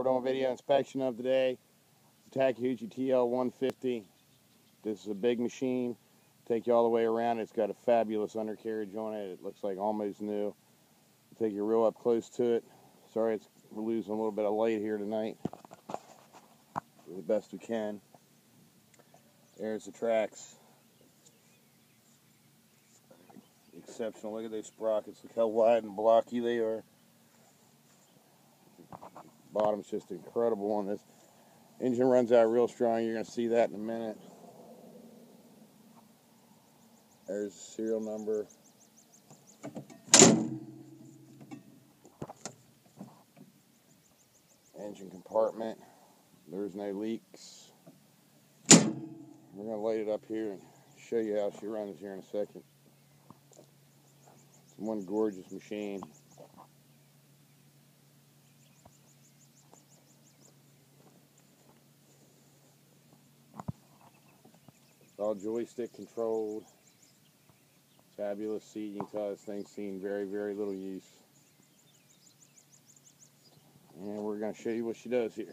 we're doing a video inspection of today. Takeuchi Tl 150. This is a big machine. Take you all the way around. It's got a fabulous undercarriage on it. It looks like almost new. Take you real up close to it. Sorry, we're losing a little bit of light here tonight. Do the best we can. There's the tracks. Exceptional. Look at those sprockets. Look how wide and blocky they are. Bottom's just incredible on this. Engine runs out real strong. You're going to see that in a minute. There's the serial number. Engine compartment. There's no leaks. We're going to light it up here and show you how she runs here in a second. It's one gorgeous machine. It's all joystick controlled. Fabulous seat. You can tell this thing's seen very, very little use. And we're going to show you what she does here.